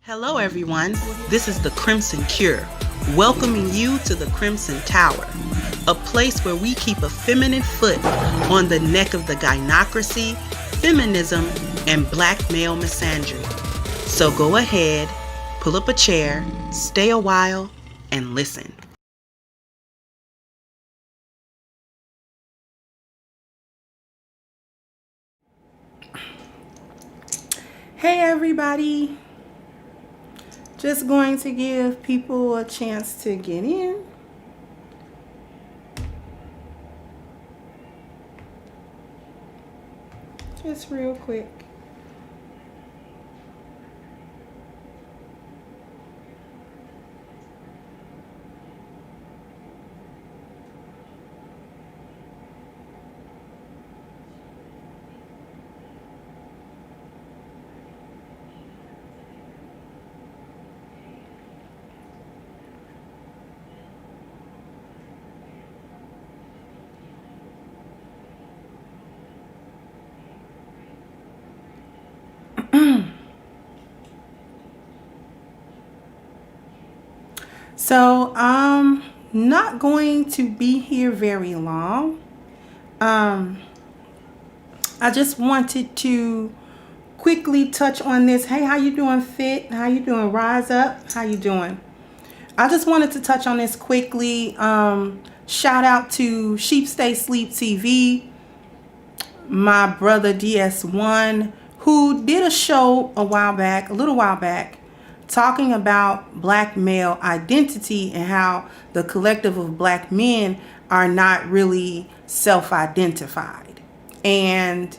Hello everyone, this is the Crimson Cure, welcoming you to the Crimson Tower, a place where we keep a feminine foot on the neck of the gynocracy, feminism, and black male misandry. So go ahead, pull up a chair, stay a while, and listen. Hey everybody! Just going to give people a chance to get in. Just real quick. So I'm not going to be here very long. I just wanted to quickly touch on this. Hey, how you doing, Fit? How you doing, Rise Up? How you doing? I just wanted to touch on this quickly. Shout out to Sheep Stay Sleep TV, my brother DS1, who did a show a little while back, talking about black male identity and how the collective of black men are not really self-identified. And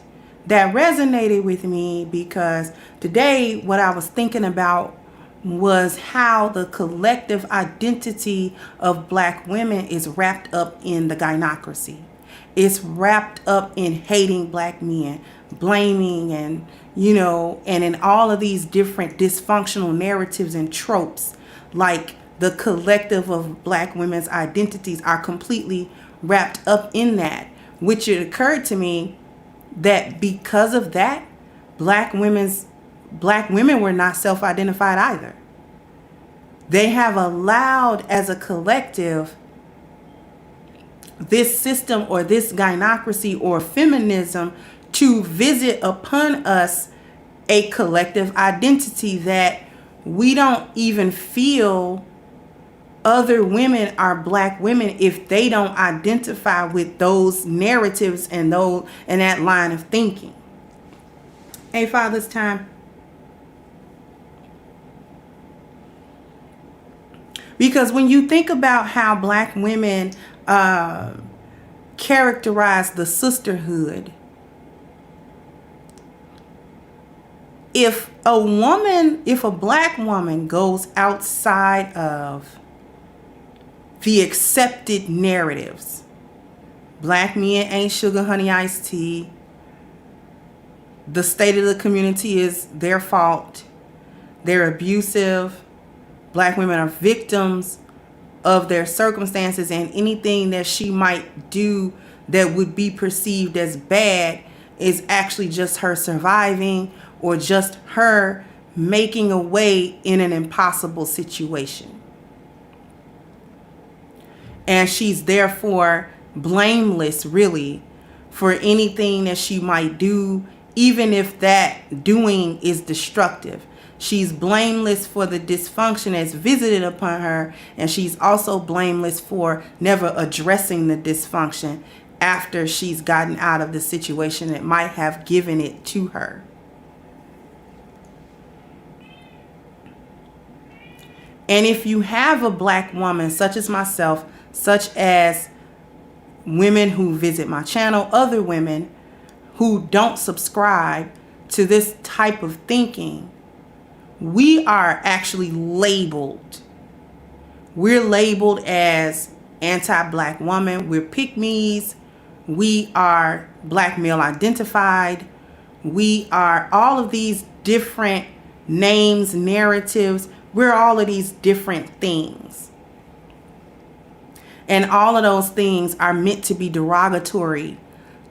that resonated with me because today what I was thinking about was how the collective identity of black women is wrapped up in the gynocracy. It's wrapped up in hating black men, blaming, and in all of these different dysfunctional narratives and tropes. Like, the collective of black women's identities are completely wrapped up in that, which it occurred to me that because of that, black women were not self-identified either. They have allowed, as a collective, this system or this gynocracy or feminism to visit upon us a collective identity that we don't even feel other women are black women if they don't identify with those narratives and that line of thinking. Hey, Father's Time. Because when you think about how black women characterize the sisterhood, if a black woman goes outside of the accepted narratives, black men ain't sugar, honey, iced tea, the state of the community is their fault, they're abusive, black women are victims of their circumstances, and anything that she might do that would be perceived as bad is actually just her surviving or just her making a way in an impossible situation. And she's therefore blameless, really, for anything that she might do, even if that doing is destructive. She's blameless for the dysfunction that's visited upon her, and she's also blameless for never addressing the dysfunction after she's gotten out of the situation that might have given it to her. And if you have a black woman, such as myself, such as women who visit my channel, other women who don't subscribe to this type of thinking, we are actually labeled. We're labeled as anti-black woman. We're pick-me's. We are black male identified. We are all of these different names, narratives. We're all of these different things. And all of those things are meant to be derogatory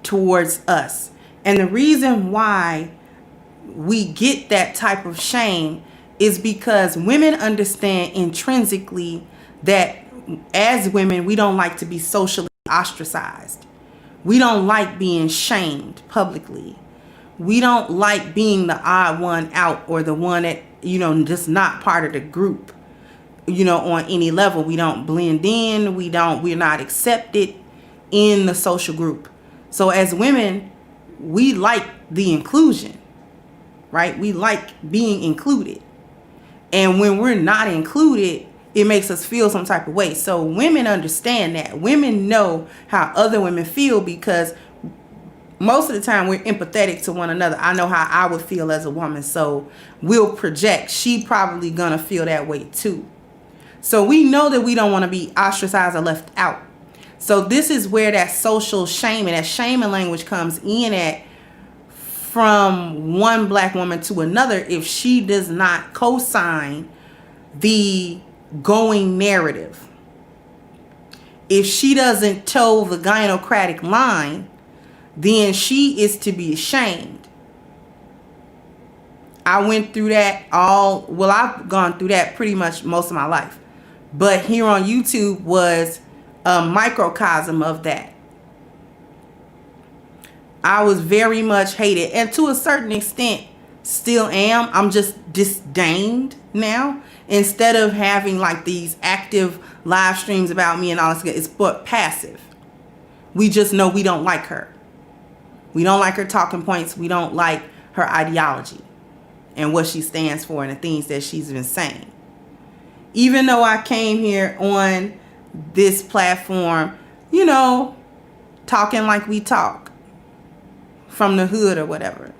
towards us. And the reason why we get that type of shame is because women understand intrinsically that as women, we don't like to be socially ostracized. We don't like being shamed publicly. We don't like being the odd one out, or the one that, just not part of the group, on any level. We don't blend in. We're not accepted in the social group. So as women, we like the inclusion, right? We like being included. And when we're not included, it makes us feel some type of way. So women understand that. Women know how other women feel, because most of the time we're empathetic to one another. I know how I would feel as a woman, so we'll project. She probably gonna feel that way too. So we know that we don't want to be ostracized or left out. So this is where that social shaming, that shaming language comes in at, from one black woman to another, if she does not co-sign the going narrative. If she doesn't toe the gynocratic line, then she is to be ashamed. I went through that I've gone through that pretty much most of my life. But here on YouTube was a microcosm of that. I was very much hated, and to a certain extent still am. I'm just disdained now. Instead of having like these active live streams about me and all this, it's but passive. We just know we don't like her. We don't like her talking points. We don't like her ideology and what she stands for and the things that she's been saying. Even though I came here on this platform, talking like we talk from the hood or whatever,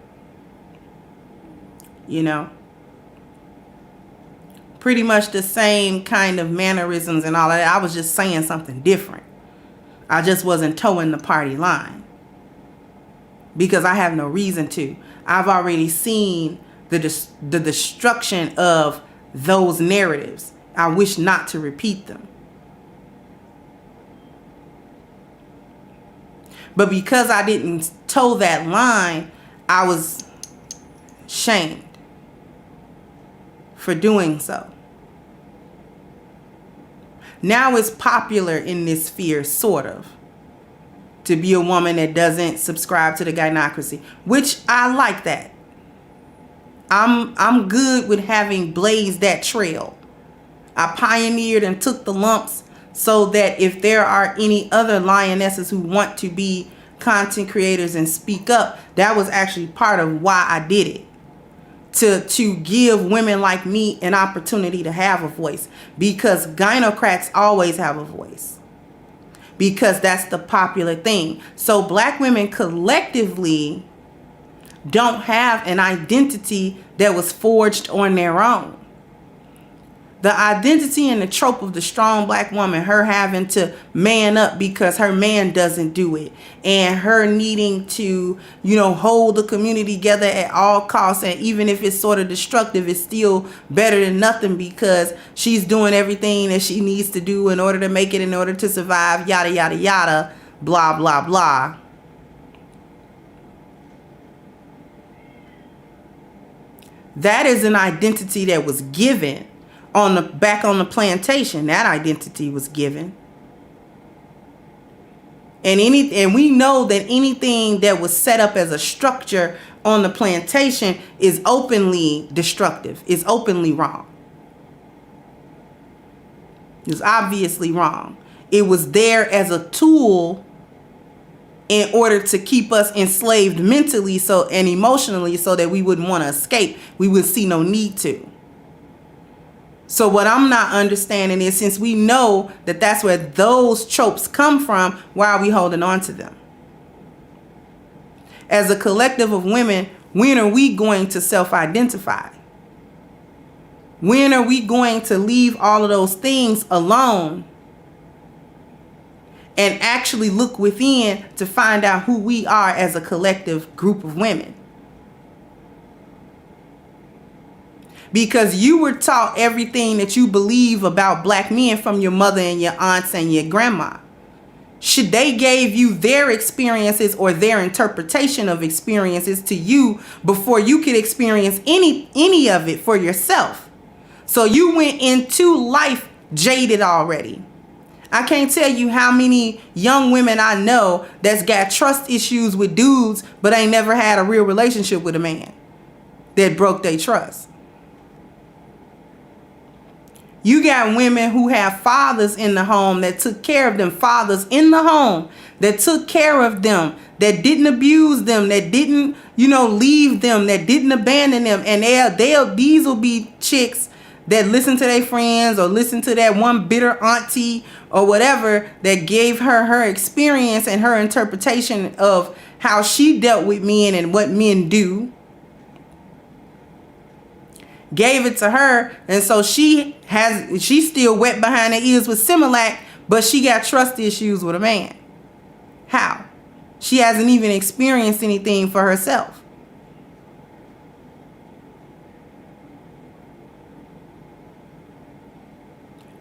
pretty much the same kind of mannerisms and all of that. I was just saying something different. I just wasn't towing the party line, because I have no reason to. I've already seen the destruction of those narratives. I wish not to repeat them. But because I didn't toe that line, I was shamed for doing so. Now it's popular in this sphere, sort of, to be a woman that doesn't subscribe to the gynocracy, which I like that. I'm good with having blazed that trail. I pioneered and took the lumps, so that if there are any other lionesses who want to be content creators and speak up, that was actually part of why I did it. To give women like me an opportunity to have a voice, because gynocrats always have a voice, because that's the popular thing. So black women collectively don't have an identity that was forged on their own. The identity and the trope of the strong black woman, her having to man up because her man doesn't do it, and her needing to, hold the community together at all costs, and even if it's sort of destructive, it's still better than nothing because she's doing everything that she needs to do in order to make it, in order to survive, yada, yada, yada, blah, blah, blah. That is an identity that was given back on the plantation. That identity was given. And we know that anything that was set up as a structure on the plantation is openly destructive, is openly wrong. It's obviously wrong. It was there as a tool in order to keep us enslaved mentally and emotionally, so that we wouldn't want to escape. We would see no need to. So what I'm not understanding is, since we know that that's where those tropes come from, why are we holding on to them? As a collective of women, when are we going to self-identify? When are we going to leave all of those things alone and actually look within to find out who we are as a collective group of women? Because you were taught everything that you believe about black men from your mother and your aunts and your grandma. Should they gave you their experiences or their interpretation of experiences to you before you could experience any of it for yourself. So you went into life jaded already. I can't tell you how many young women I know that's got trust issues with dudes, but ain't never had a real relationship with a man that broke their trust. You got women who have fathers in the home that took care of them, fathers in the home that took care of them, that didn't abuse them, that didn't, leave them, that didn't abandon them. And these will be chicks that listen to their friends or listen to that one bitter auntie or whatever that gave her experience and her interpretation of how she dealt with men and what men do. Gave it to her, and so she's still wet behind the ears with Similac, but she got trust issues with a man. How? She hasn't even experienced anything for herself.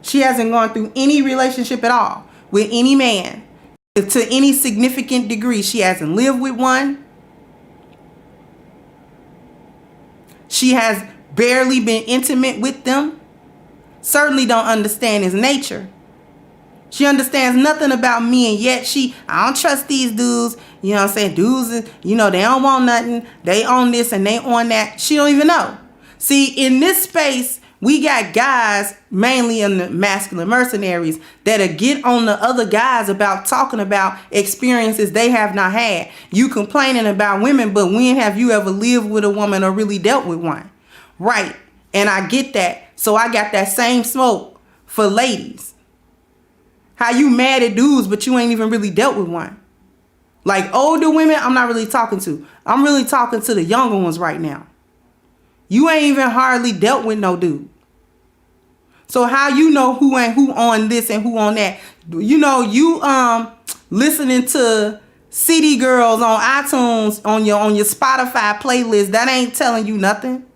She hasn't gone through any relationship at all with any man to any significant degree. She hasn't lived with one. She has barely been intimate with them. Certainly don't understand his nature. She understands nothing about me, and yet I don't trust these dudes. You know what I'm saying? Dudes, they don't want nothing. They own this and they own that. She don't even know. See, in this space, we got guys, mainly in the masculine mercenaries, that'll get on the other guys about talking about experiences they have not had. You complaining about women, but when have you ever lived with a woman or really dealt with one? Right. And I get that. So I got that same smoke for ladies. How you mad at dudes, but you ain't even really dealt with one. Like older women, I'm not really talking to. I'm really talking to the younger ones right now. You ain't even hardly dealt with no dude. So how you know who ain't who on this and who on that? You listening to City Girls on iTunes on your Spotify playlist, that ain't telling you nothing.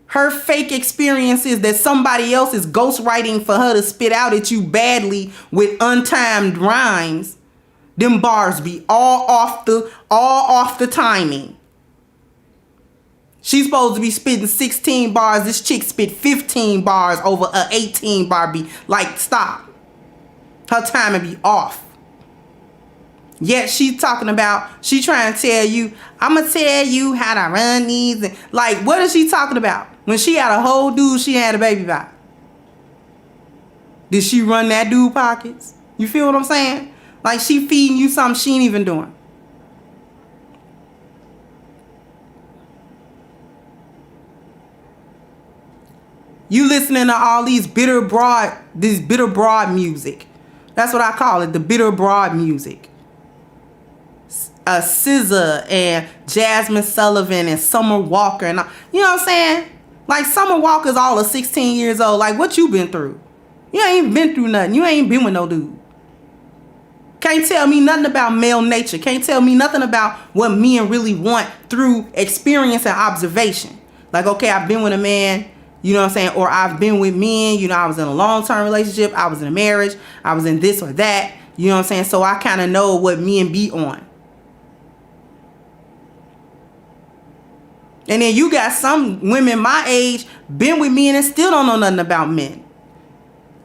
Her fake experience is that somebody else is ghostwriting for her to spit out at you badly with untimed rhymes. Them bars be all off the timing. She's supposed to be spitting 16 bars. This chick spit 15 bars over a 18 bar beat. Like, stop. Her timing be off. Yet she trying to tell you, I'm going to tell you how to run these. And, like, what is she talking about? When she had a whole dude she had a baby by. Did she run that dude pockets? You feel what I'm saying? Like she feeding you something she ain't even doing. You listening to all these bitter broad music. That's what I call it, the bitter broad music. SZA and Jasmine Sullivan and Summer Walker and you know what I'm saying? Like Summer Walker's all of 16 years old. Like what you been through? You ain't been through nothing. You ain't been with no dude. Can't tell me nothing about male nature. Can't tell me nothing about what men really want through experience and observation. Like, okay, I've been with a man, you know what I'm saying? Or I've been with men, I was in a long-term relationship. I was in a marriage. I was in this or that. You know what I'm saying? So I kind of know what men be on. And then you got some women my age been with men and still don't know nothing about men.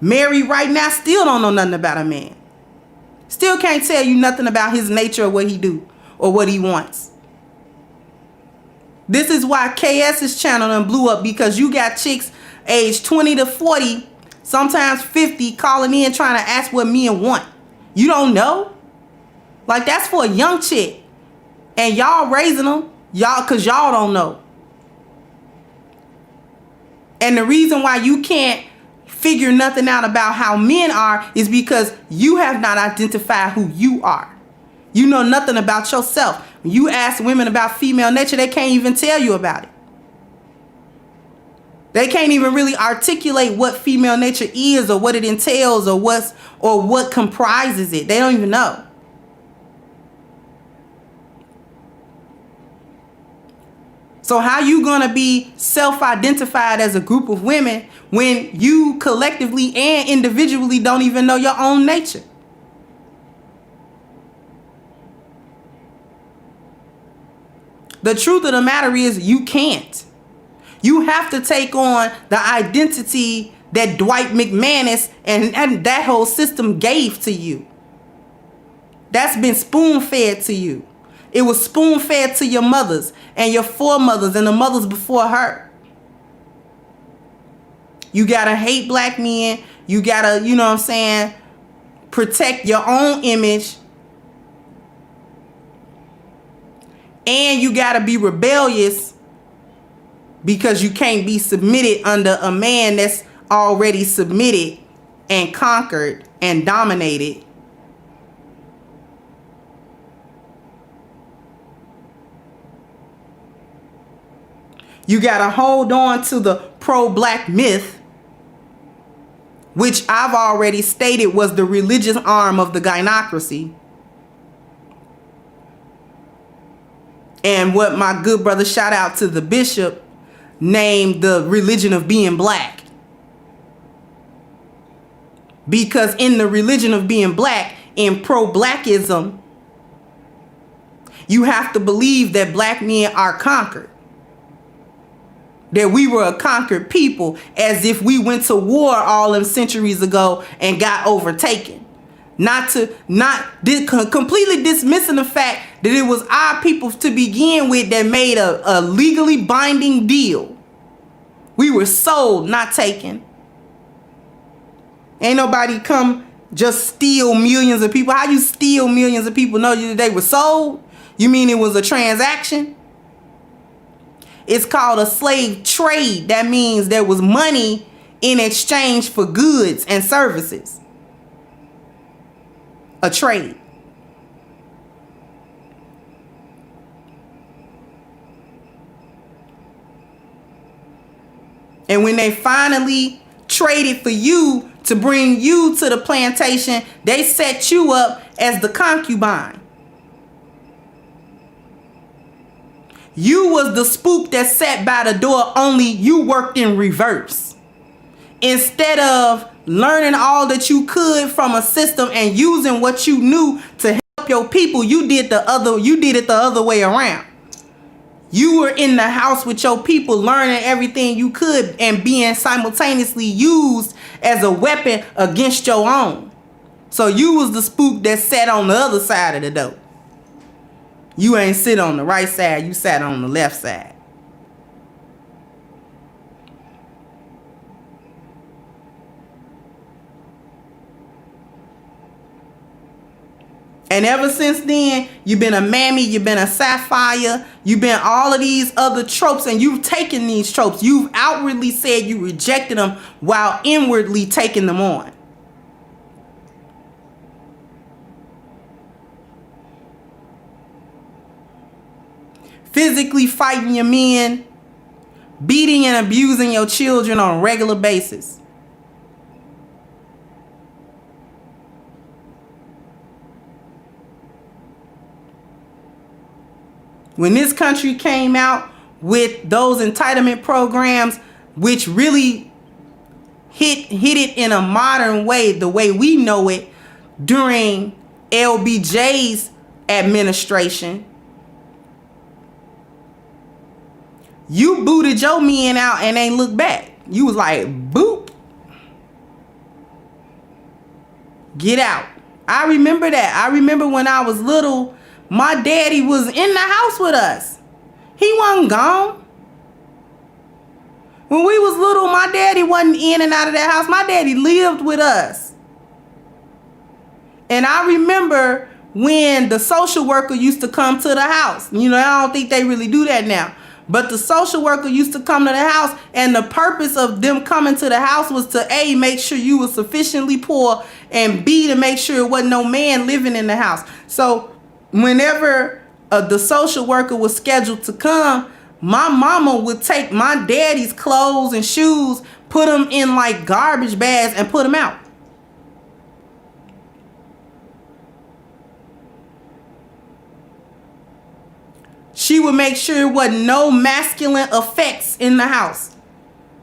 Married right now, still don't know nothing about a man. Still can't tell you nothing about his nature or what he do or what he wants. This is why KS's channel done blew up, because you got chicks age 20 to 40, sometimes 50, calling in trying to ask what men want. You don't know? Like that's for a young chick. And y'all raising them. Cause y'all don't know. And the reason why you can't figure nothing out about how men are is because you have not identified who you are. You know nothing about yourself. When you ask women about female nature, they can't even tell you about it. They can't even really articulate what female nature is or what it entails or what comprises it. They don't even know. So how you gonna be self-identified as a group of women when you collectively and individually don't even know your own nature? The truth of the matter is you can't. You have to take on the identity that Dwight McManus and that whole system gave to you. That's been spoon-fed to you. It was spoon-fed to your mothers and your foremothers and the mothers before her. You gotta hate black men. You gotta, you know what I'm saying, protect your own image. And you gotta be rebellious because you can't be submitted under a man that's already submitted and conquered and dominated. You gotta hold on to the pro-black myth, which I've already stated was the religious arm of the gynocracy. And what my good brother, shout out to the bishop, named the religion of being black. Because in the religion of being black, in pro-blackism, you have to believe that black men are conquered. That we were a conquered people, as if we went to war all them centuries ago and got overtaken. Completely dismissing the fact that it was our people to begin with that made a legally binding deal. We were sold, not taken. Ain't nobody come just steal millions of people. How you steal millions of people? No, they were sold? You mean it was a transaction? It's called a slave trade. That means there was money in exchange for goods and services. A trade. And when they finally traded for you to bring you to the plantation, they set you up as the concubine. You was the spook that sat by the door, only you worked in reverse. Instead of learning all that you could from a system and using what you knew to help your people, you did it the other way around. You were in the house with your people, learning everything you could and being simultaneously used as a weapon against your own. So you was the spook that sat on the other side of the door. You ain't sit on the right side, you sat on the left side. And ever since then, you've been a mammy, you've been a sapphire, you've been all of these other tropes, and you've taken these tropes. You've outwardly said you rejected them while inwardly taking them on. Physically fighting your men, beating and abusing your children on a regular basis. When this country came out with those entitlement programs, which really hit it in a modern way, the way we know it, during LBJ's administration, you booted your men out and ain't looked back. You was like, boop. Get out. I remember that. I remember when I was little, my daddy was in the house with us. He wasn't gone. When we was little, my daddy wasn't in and out of that house. My daddy lived with us. And I remember when the social worker used to come to the house. You know, I don't think they really do that now. But the social worker used to come to the house, and the purpose of them coming to the house was to A, make sure you were sufficiently poor, and B, to make sure it wasn't no man living in the house. So whenever the social worker was scheduled to come, my mama would take my daddy's clothes and shoes, put them in like garbage bags, and put them out. She would make sure there wasn't no masculine effects in the house.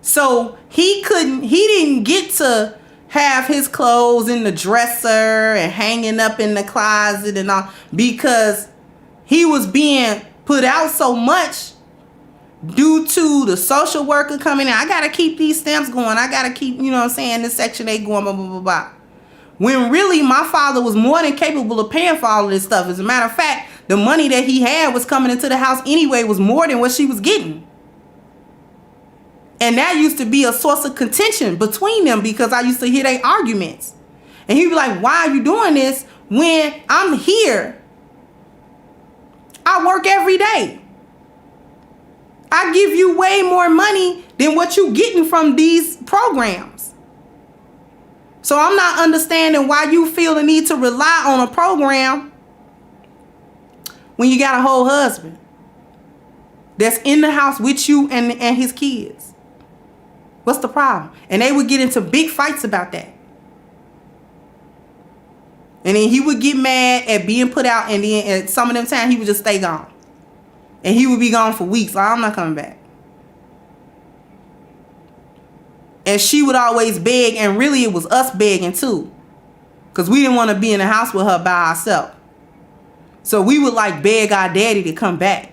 So he didn't get to have his clothes in the dresser and hanging up in the closet and all, because he was being put out so much due to the social worker coming in. I got to keep these stamps going. I got to keep, you know what I'm saying, this Section 8 going, blah, blah, blah, blah. When really my father was more than capable of paying for all of this stuff. As a matter of fact, the money that he had was coming into the house anyway was more than what she was getting. And that used to be a source of contention between them because I used to hear their arguments. And he'd be like, why are you doing this when I'm here? I work every day. I give you way more money than what you getting from these programs. So I'm not understanding why you feel the need to rely on a program when you got a whole husband that's in the house with you and his kids. What's the problem? And they would get into big fights about that. And then he would get mad at being put out, and then at some of them times he would just stay gone. And he would be gone for weeks. Like, I'm not coming back. And she would always beg, and really it was us begging too. Because we didn't want to be in the house with her by ourselves. So we would like beg our daddy to come back.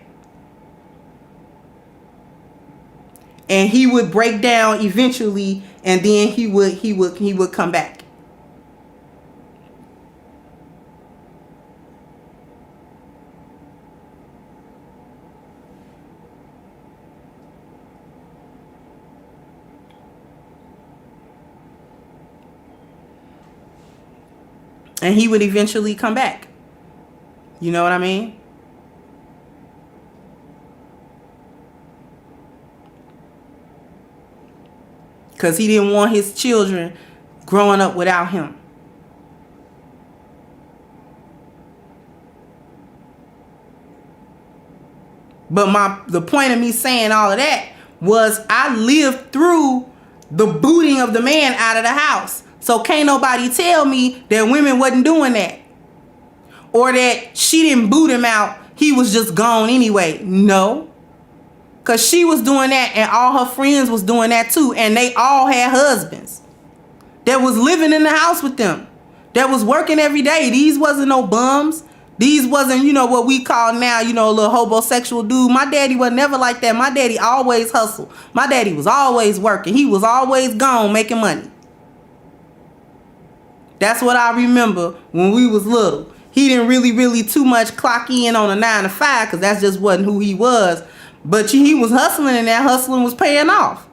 And he would break down eventually, and then he would come back. And he would eventually come back. You know what I mean? Because he didn't want his children growing up without him. But the point of me saying all of that was I lived through the booting of the man out of the house. So can't nobody tell me that women wasn't doing that. Or that she didn't boot him out. He was just gone anyway. No. Because she was doing that and all her friends was doing that too. And they all had husbands that was living in the house with them. That was working every day. These wasn't no bums. These wasn't, what we call now, a little homosexual dude. My daddy was never like that. My daddy always hustled. My daddy was always working. He was always gone making money. That's what I remember when we was little. He didn't really too much clock in on a 9 to 5 because that just wasn't who he was. But he was hustling, and that hustling was paying off.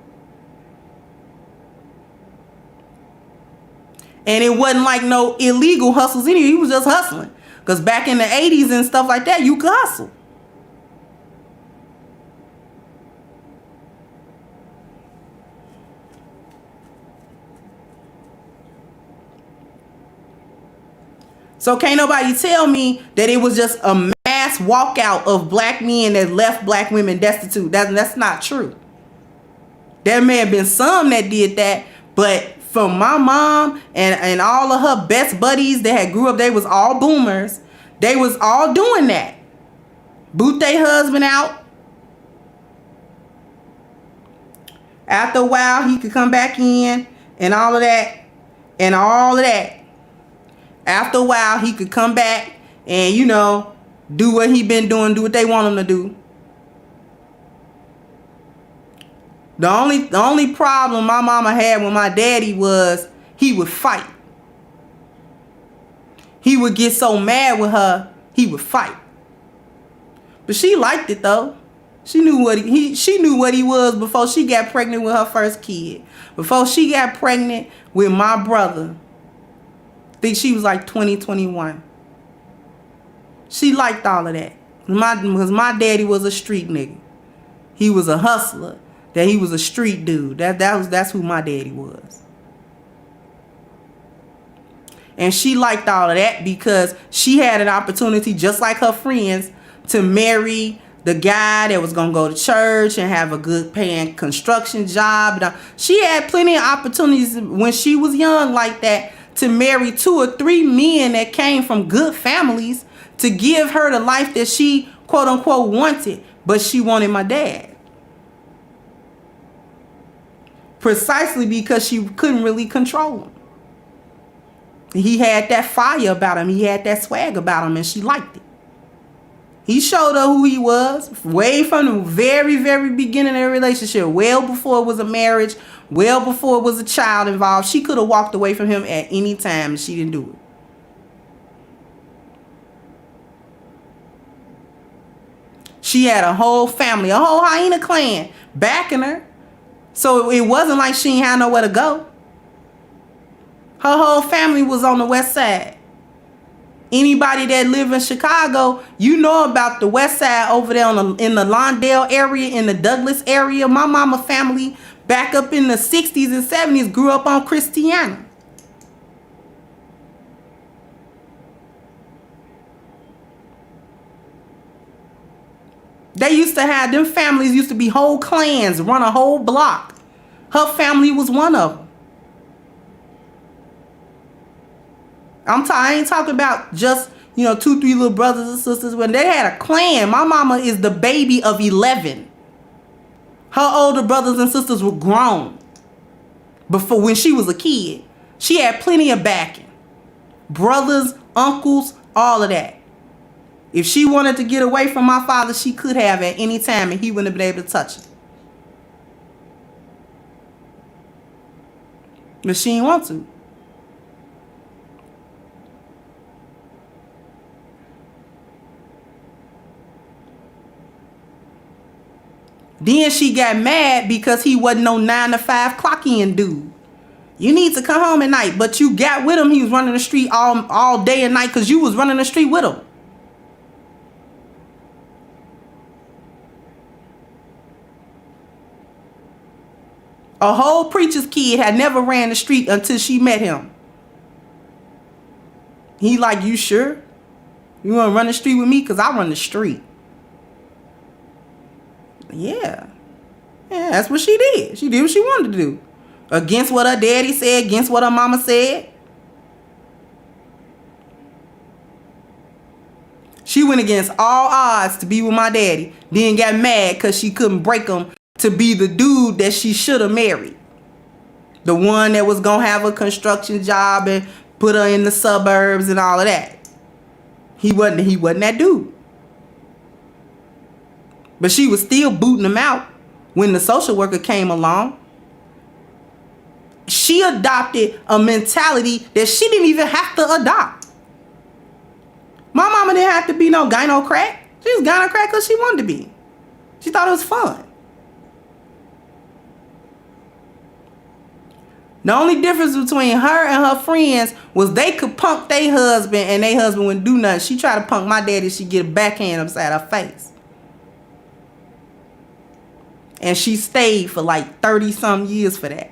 And it wasn't like no illegal hustles anyway. He was just hustling. Because back in the 80s and stuff like that, you could hustle. So can't nobody tell me that it was just a mass walkout of black men that left black women destitute. That's not true. There may have been some that did that, but from my mom and all of her best buddies that had grew up, they was all boomers. They was all doing that. Boot their husband out. After a while, he could come back in and all of that. And all of that. After a while, he could come back and, do what he been doing, do what they want him to do. The only problem my mama had with my daddy was he would fight. He would get so mad with her, he would fight. But she liked it though. She knew what he was before she got pregnant with her first kid. Before she got pregnant with my brother. I think she was like 20, 21. She liked all of that. Because my daddy was a street nigga. He was a hustler. That he was a street dude. That's who my daddy was. And she liked all of that because she had an opportunity, just like her friends, to marry the guy that was going to go to church and have a good paying construction job. She had plenty of opportunities when she was young like that to marry 2 or 3 men that came from good families to give her the life that she, quote unquote, wanted. But she wanted my dad. Precisely because she couldn't really control him. He had that fire about him. He had that swag about him, and she liked it. He showed her who he was way from the very, very beginning of the relationship, well before it was a marriage, well before it was a child involved. She could have walked away from him at any time and she didn't do it. She had a whole family, a whole hyena clan backing her. So it wasn't like she ain't had nowhere to go. Her whole family was on the west side. Anybody that live in Chicago, you know about the west side over there in the Lawndale area, in the Douglas area. My mama family back up in the 60s and 70s grew up on Christiana. They used to have, them families used to be whole clans, run a whole block. Her family was one of them. I ain't talking about just, 2, 3 little brothers and sisters. When they had a clan, my mama is the baby of 11. Her older brothers and sisters were grown. Before, when she was a kid, she had plenty of backing. Brothers, uncles, all of that. If she wanted to get away from my father, she could have at any time and he wouldn't have been able to touch her. But she didn't want to. Then she got mad because he wasn't no 9 to 5 clock-in dude. You need to come home at night. But you got with him. He was running the street all day and night because you was running the street with him. A whole preacher's kid had never ran the street until she met him. He like, you sure? You want to run the street with me? Because I run the street. Yeah. Yeah, that's what she did. She did what she wanted to do. Against what her daddy said, against what her mama said. She went against all odds to be with my daddy. Then got mad because she couldn't break him to be the dude that she should have married. The one that was going to have a construction job and put her in the suburbs and all of that. He wasn't that dude. But she was still booting him out when the social worker came along. She adopted a mentality that she didn't even have to adopt. My mama didn't have to be no gynocratic. She was gynocratic because she wanted to be. She thought it was fun. The only difference between her and her friends was they could punk their husband and their husband wouldn't do nothing. She tried to punk my daddy, she'd get a backhand upside her face. And she stayed for like 30-some years for that.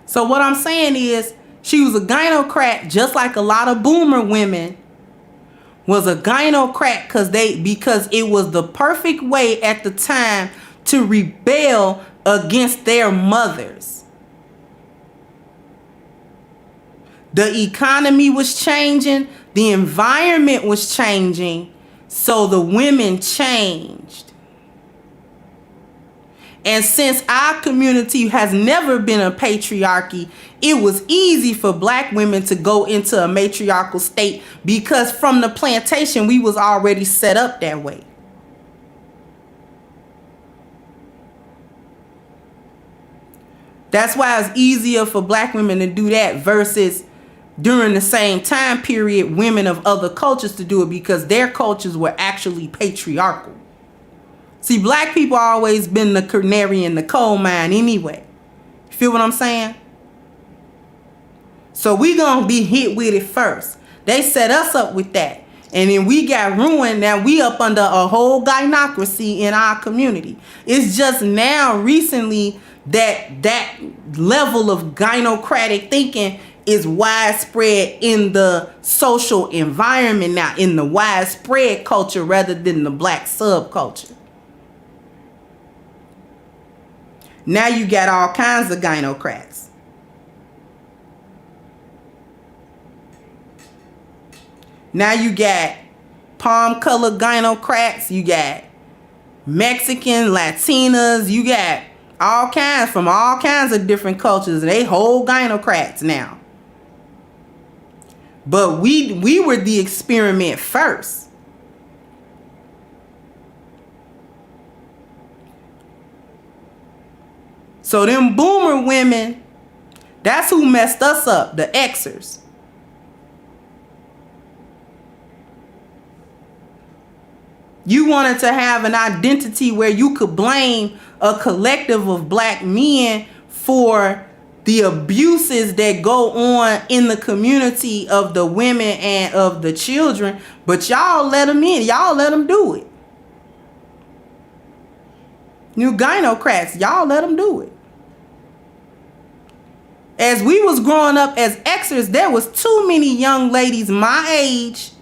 So what I'm saying is, she was a gynocrat just like a lot of boomer women was a gynocrat because it was the perfect way at the time to rebel against their mothers. The economy was changing, the environment was changing, so the women changed. And since our community has never been a patriarchy, it was easy for black women to go into a matriarchal state because from the plantation, we was already set up that way. That's why it's easier for black women to do that versus during the same time period, women of other cultures to do it because their cultures were actually patriarchal. See, black people always been the canary in the coal mine anyway. You feel what I'm saying? So we gonna be hit with it first. They set us up with that. And then we got ruined. Now we up under a whole gynocracy in our community. It's just now recently that level of gynocratic thinking is widespread in the social environment now, in the widespread culture rather than the black subculture. Now you got all kinds of gynocrats. Now you got palm colored gynocrats, you got Mexican, Latinas, you got all kinds from all kinds of different cultures. They whole gynocrats now. But we were the experiment first. So them boomer women, that's who messed us up, the Xers. You wanted to have an identity where you could blame a collective of black men for the abuses that go on in the community of the women and of the children, but y'all let them in. Y'all let them do it. You gynocrats, y'all let them do it. As we was growing up as Xers, there was too many young ladies my age,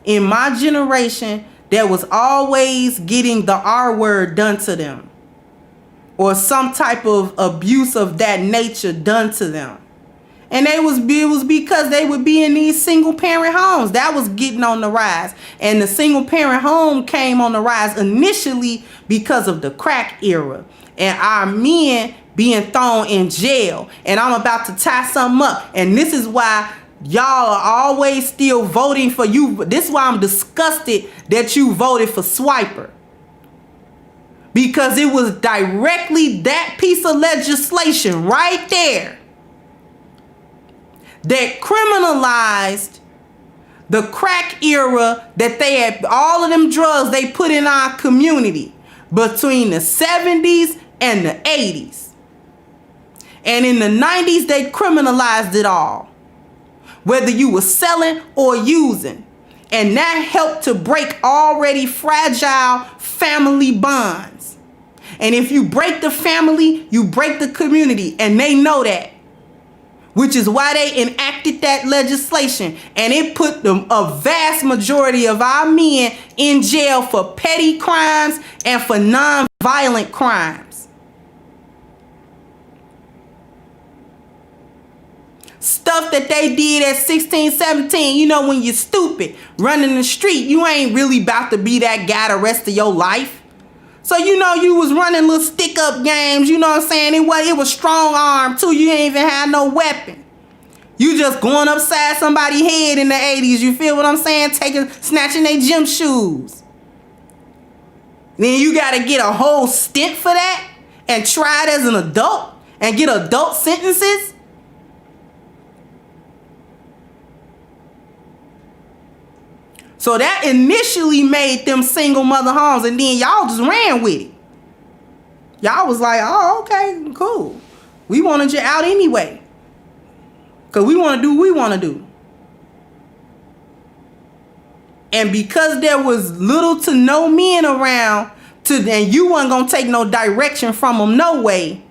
in my generation, that was always getting the R word done to them, or some type of abuse of that nature done to them. And it was because they would be in these single parent homes. That was getting on the rise. And the single parent home came on the rise initially because of the crack era and our men being thrown in jail. And I'm about to tie something up. And this is why y'all are always still voting for you. This is why I'm disgusted that you voted for Swiper. Because it was directly that piece of legislation right there that criminalized the crack era, that they had all of them drugs they put in our community between the 70s and the 80s. And in the 90s, they criminalized it all, whether you were selling or using. And that helped to break already fragile family bonds. And if you break the family, you break the community. And they know that. Which is why they enacted that legislation. And it put a vast majority of our men in jail for petty crimes and for non-violent crimes. Stuff that they did at 16, 17, you know, when you're stupid, running the street, you ain't really about to be that guy the rest of your life. So, you know, you was running little stick-up games, you know what I'm saying? It was strong arm, too. You ain't even had no weapon. You just going upside somebody's head in the 80s, you feel what I'm saying? Snatching their gym shoes. Then you got to get a whole stint for that and try it as an adult and get adult sentences. So that initially made them single mother homes, and then y'all just ran with it. Y'all was like, oh, okay, cool. We wanted you out anyway. Because we want to do what we want to do. And because there was little to no men around, and you wasn't going to take no direction from them no way,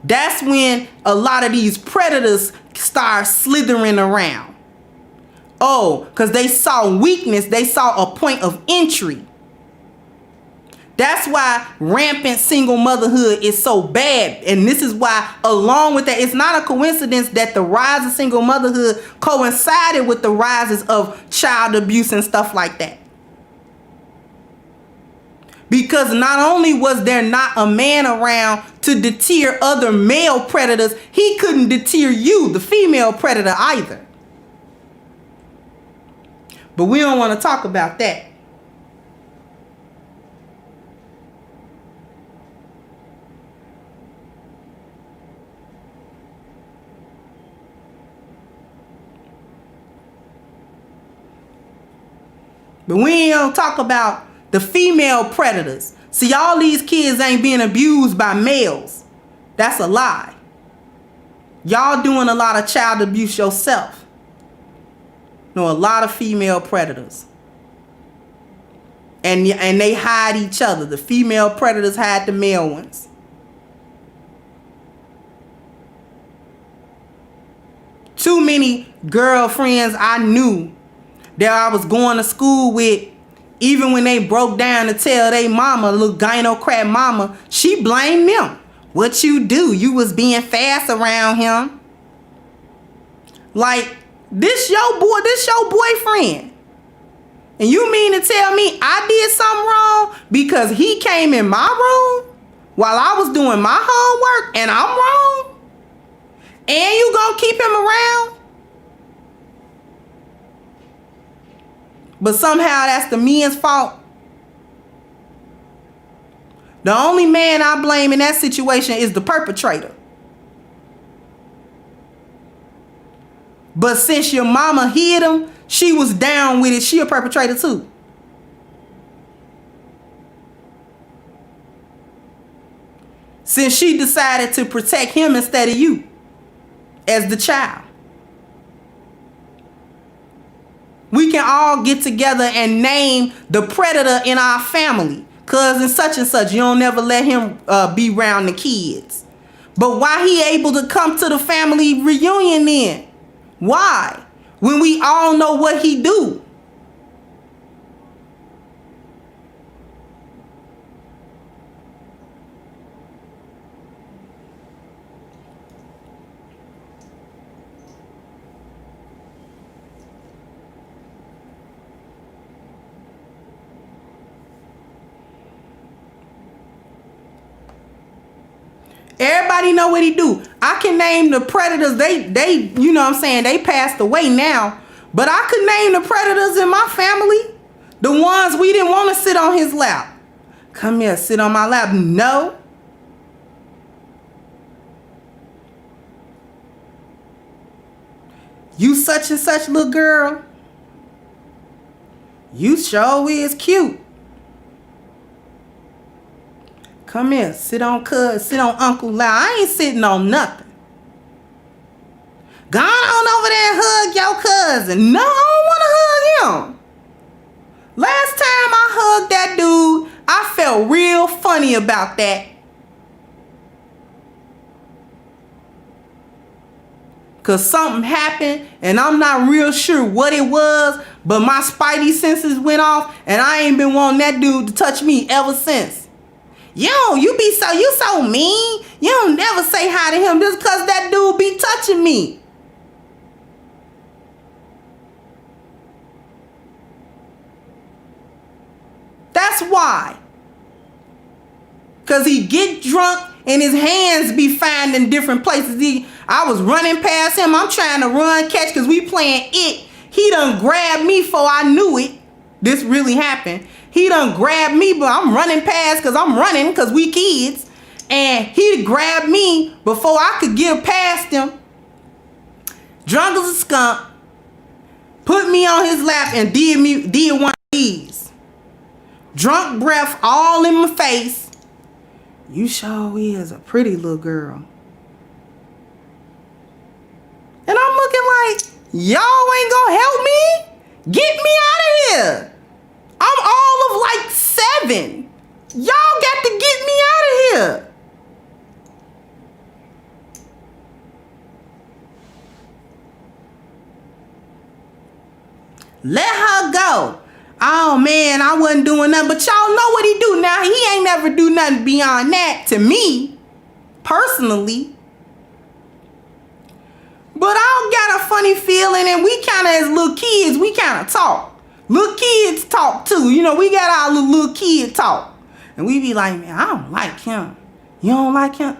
that's when a lot of these predators start slithering around. Oh, because they saw weakness. They saw a point of entry. That's why rampant single motherhood is so bad. And this is why, along with that, it's not a coincidence that the rise of single motherhood coincided with the rises of child abuse and stuff like that. Because not only was there not a man around to deter other male predators, he couldn't deter you, the female predator, either. But we don't want to talk about that. But we don't talk about the female predators. See, all these kids ain't being abused by males. That's a lie. Y'all doing a lot of child abuse yourself. No, a lot of female predators. And they hide each other. The female predators hide the male ones. too many girlfriends I knew that I was going to school with, even when they broke down to tell they mama, little gynocratic mama, she blamed them. What you do? You was being fast around him. Like, this your boyfriend. And you mean to tell me I did something wrong because he came in my room while I was doing my homework and I'm wrong? And you gonna keep him around? But somehow that's the men's fault. The only man I blame in that situation is the perpetrator. But since your mama hid him, she was down with it. She a perpetrator too. Since she decided to protect him instead of you as the child. We can all get together and name the predator in our family. Cousin such and such. You don't never let him be around the kids. But why he able to come to the family reunion then? Why? When we all know what he do. Everybody know what he do. I can name the predators. They, you know what I'm saying, they passed away now. But I could name the predators in my family. The ones we didn't want to sit on his lap. Come here, sit on my lap. No. You such and such little girl. You sure is cute. Come here, sit on Uncle lap. I ain't sitting on nothing. Go on over there and hug your cousin. No, I don't want to hug him. Last time I hugged that dude, I felt real funny about that. Because something happened and I'm not real sure what it was, but my spidey senses went off and I ain't been wanting that dude to touch me ever since. You so mean. You don't never say hi to him just because that dude be touching me. That's why. Because he get drunk and his hands be found in different places. I was running past him. I'm trying to run, catch, because we playing it. He done grabbed me before I knew it. This really happened. He done grabbed me, but I'm running past because we kids. And he grabbed me before I could get past him. Drunk as a skunk. Put me on his lap and did one of these. Drunk breath all in my face. You sure is a pretty little girl. And I'm looking like, y'all ain't gonna help me? Get me out of here. I'm all of like 7. Y'all got to get me out of here. Let her go. Oh man, I wasn't doing nothing. But y'all know what he do now. He ain't never do nothing beyond that to me, personally. But I got a funny feeling, and we kind of, as little kids, we kind of talk. Little kids talk too. You know, we got our little kid talk. And we be like, man, I don't like him. You don't like him?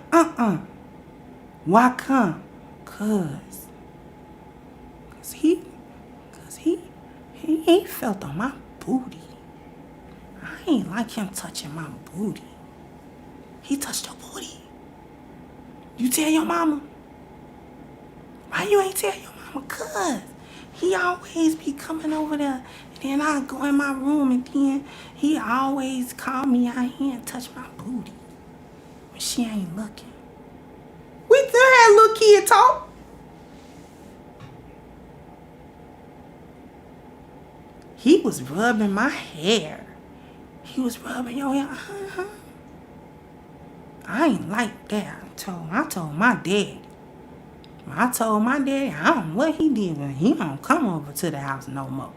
Why come? Cause he felt on my booty. I ain't like him touching my booty. He touched your booty. You tell your mama? Why you ain't tell your mama? Cause he always be coming over there. And then I go in my room and then he always call me out here and touch my booty when she ain't looking. We still had little kid talk. He was rubbing my hair. He was rubbing your hair. I ain't like that. I told my dad. I told my daddy, I don't know what he did, but he don't come over to the house no more.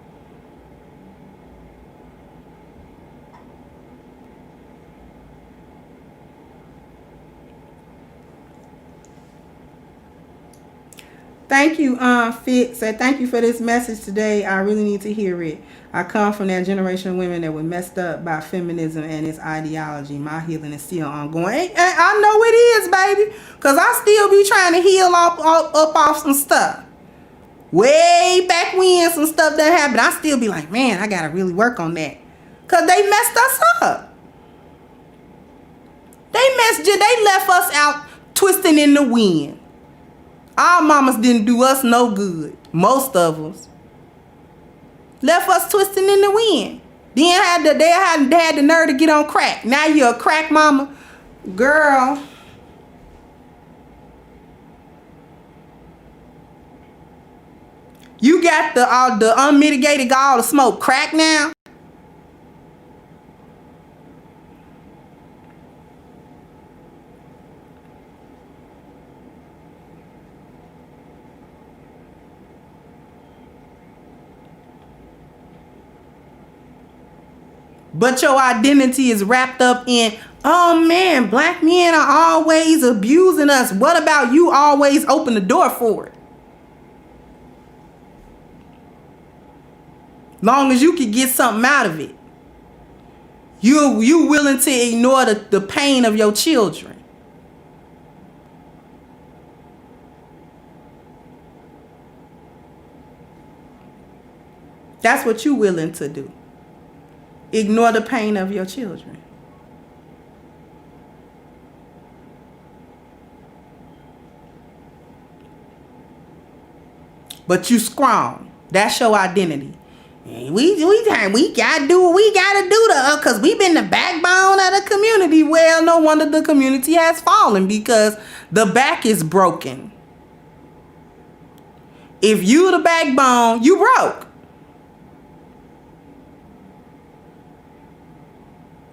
Thank you, Fit. Said thank you for this message today. I really need to hear it. I come from that generation of women that were messed up by feminism and its ideology. My healing is still ongoing. And I know it is, baby. Because I still be trying to heal up off some stuff. Way back when some stuff that happened, I still be like, man, I got to really work on that. Because they messed us up. They left us out twisting in the wind. Our mamas didn't do us no good. Most of us. Left us twisting in the wind. Then they had the nerve to get on crack. Now you're a crack mama. Girl. You got the unmitigated gall to smoke crack now? But your identity is wrapped up in, oh man, black men are always abusing us. What about you always open the door for it? Long as you can get something out of it. You willing to ignore the pain of your children. That's what you willing to do. Ignore the pain of your children. But you strong. That's your identity. We gotta do what we gotta do to cause we been the backbone of the community. Well, no wonder the community has fallen because the back is broken. If you the backbone, you broke.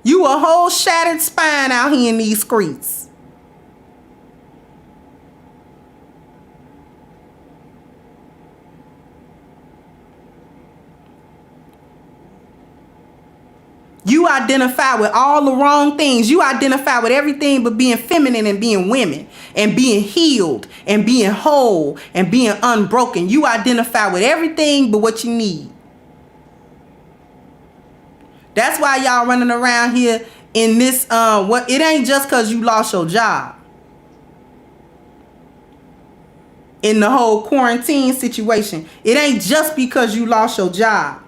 You a whole shattered spine out here in these streets. You identify with all the wrong things. You identify with everything but being feminine and being women and being healed and being whole and being unbroken. You identify with everything but what you need. That's why y'all running around here in this, it ain't just because you lost your job. In the whole quarantine situation, it ain't just because you lost your job.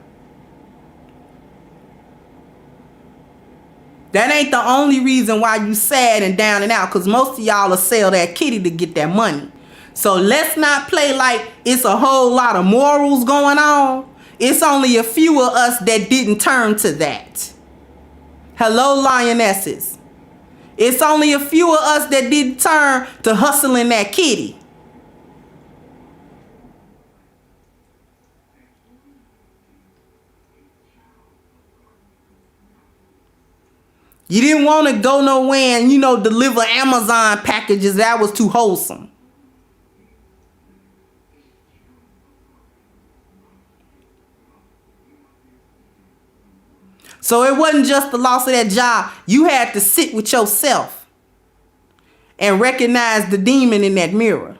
That ain't the only reason why you sad and down and out, because most of y'all will sell that kitty to get that money. So let's not play like it's a whole lot of morals going on. It's only a few of us that didn't turn to that. Hello, lionesses. It's only a few of us that didn't turn to hustling that kitty. You didn't want to go nowhere and, deliver Amazon packages. That was too wholesome. So it wasn't just the loss of that job. You had to sit with yourself and recognize the demon in that mirror.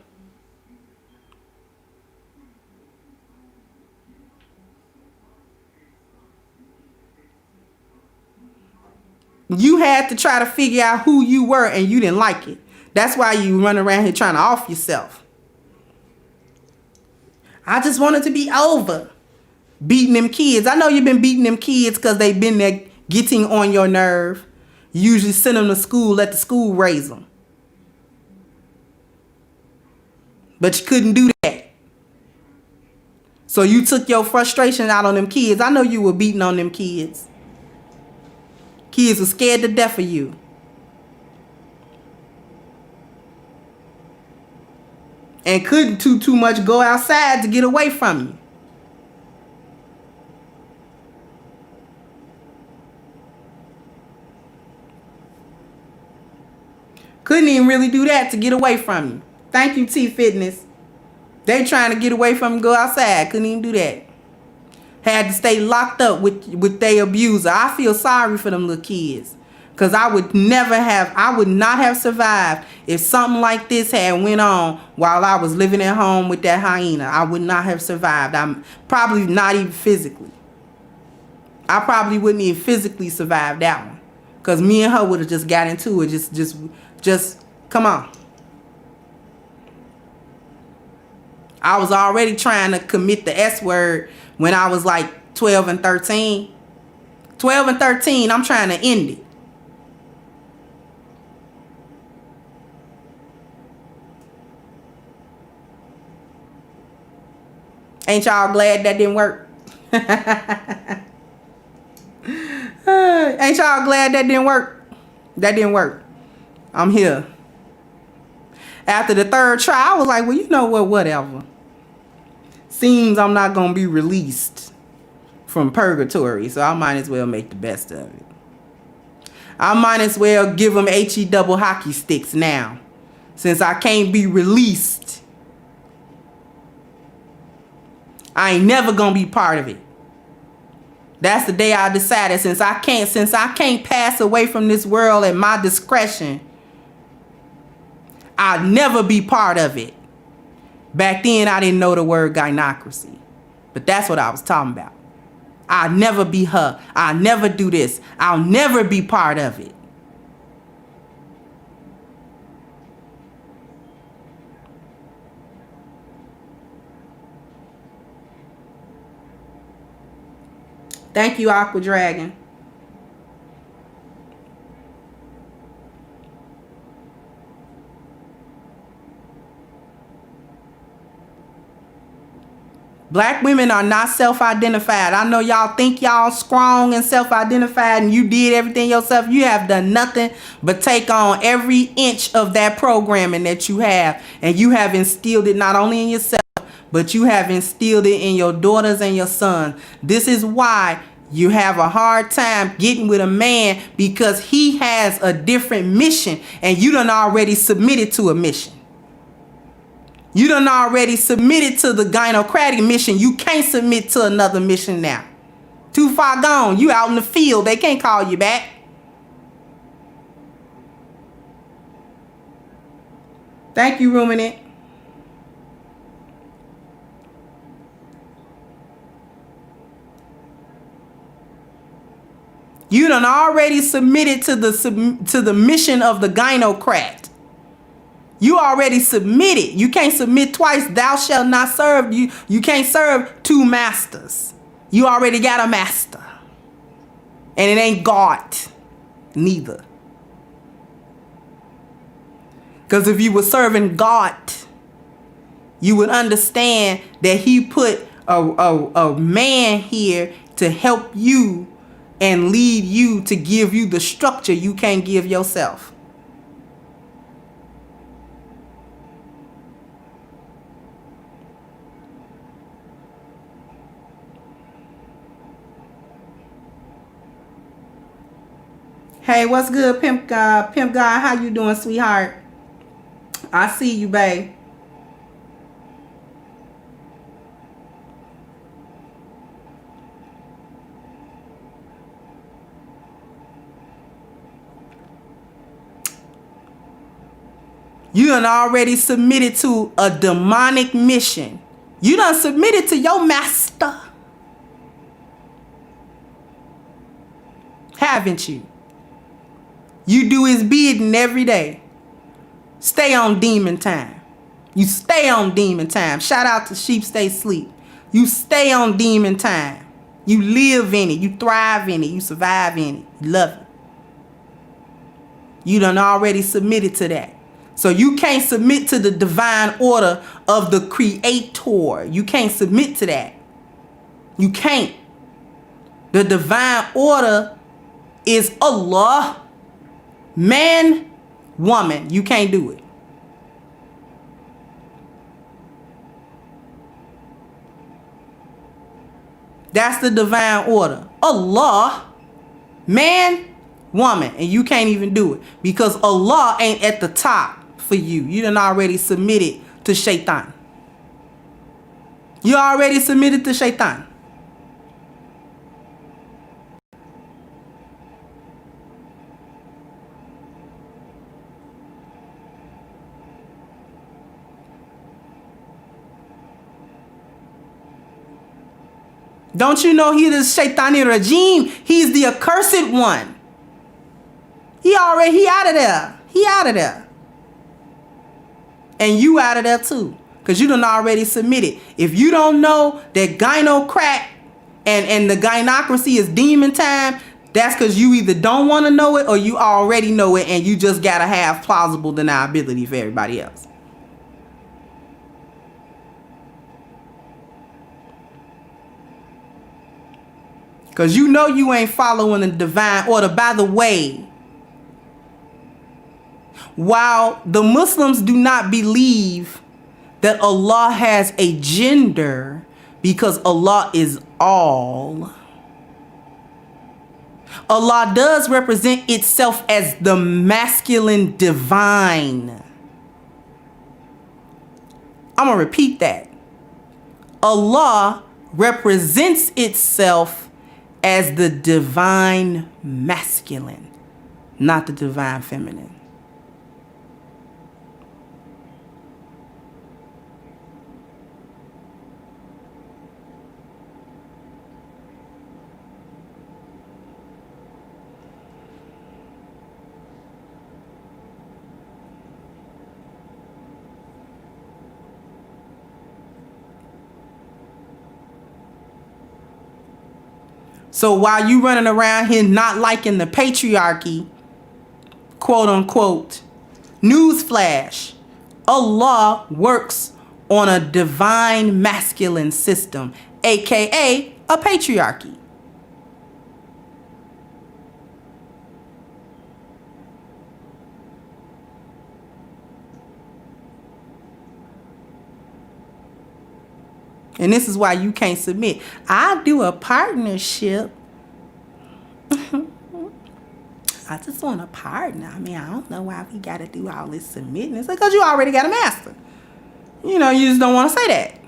You had to try to figure out who you were and you didn't like it. That's why you run around here trying to off yourself. I just wanted to be over. Beating them kids. I know you've been beating them kids because they've been there getting on your nerve. You usually send them to school, let the school raise them. But you couldn't do that. So you took your frustration out on them kids. I know you were beating on them kids. Kids were scared to death of you. And couldn't too much go outside to get away from you. Couldn't even really do that to get away from you. Thank you, T Fitness. They trying to get away from and go outside. Couldn't even do that. Had to stay locked up with their abuser. I feel sorry for them little kids. Because I would not have survived if something like this had went on while I was living at home with that hyena. I would not have survived. I'm probably not even physically. I probably wouldn't even physically survive that one. Because me and her would have just got into it. Just, come on. I was already trying to commit the S word when I was like 12 and 13. 12 and 13, I'm trying to end it. Ain't y'all glad that didn't work? Ain't y'all glad that didn't work? That didn't work. I'm here. After the third try, I was like, well, you know what, whatever. Seems I'm not going to be released from purgatory, so I might as well make the best of it. I might as well give them HE double hockey sticks now, since I can't be released. I ain't never going to be part of it. That's the day I decided, since I can't pass away from this world at my discretion, I'll never be part of it. Back then, I didn't know the word gynocracy. But that's what I was talking about. I'll never be her. I'll never do this. I'll never be part of it. Thank you, Aqua Dragon. Black women are not self-identified. I know y'all think y'all strong and self-identified and you did everything yourself. You have done nothing but take on every inch of that programming that you have. And you have instilled it not only in yourself, but you have instilled it in your daughters and your sons. This is why you have a hard time getting with a man, because he has a different mission and you done already submitted to a mission. You done already submitted to the gynocratic mission. You can't submit to another mission now. Too far gone. You out in the field. They can't call you back. Thank you, Ruminant. You done already submitted to the mission of the gynocrat. You already submitted. You can't submit twice. Thou shalt not serve. You can't serve two masters. You already got a master. And it ain't God neither. Because if you were serving God, you would understand that he put a man here to help you and lead you, to give you the structure you can't give yourself. Hey, what's good, Pimp God? Pimp God, how you doing, sweetheart? I see you, babe. You done already submitted to a demonic mission. You done submitted to your master. Haven't you? You do his bidding every day. Stay on demon time. You stay on demon time. Shout out to Sheep Stay Sleep. You stay on demon time. You live in it. You thrive in it. You survive in it. You love it. You done already submitted to that. So you can't submit to the divine order of the creator. You can't submit to that. You can't. The divine order is Allah, man, woman. You can't do it. That's the divine order. Allah, man, woman. And you can't even do it because Allah ain't at the top for you. You done already submitted to Shaitan. You already submitted to Shaitan. Don't you know he is Shaitani Rajim? He's the accursed one. He out of there. He out of there. And you out of there too. Because you done already submitted. If you don't know that gynocratic and the gynocracy is demon time, that's because you either don't want to know it or you already know it and you just got to have plausible deniability for everybody else. Because you know you ain't following the divine order. By the way, while the Muslims do not believe that Allah has a gender because Allah is all, Allah does represent itself as the masculine divine. I'm going to repeat that. Allah represents itself as the divine masculine, not the divine feminine. So while you running around here not liking the patriarchy, quote unquote, newsflash, Allah works on a divine masculine system, aka a patriarchy. And this is why you can't submit. I do a partnership. I just want a partner. I mean, I don't know why we got to do all this submitting. It's because you already got a master. You know, you just don't want to say that.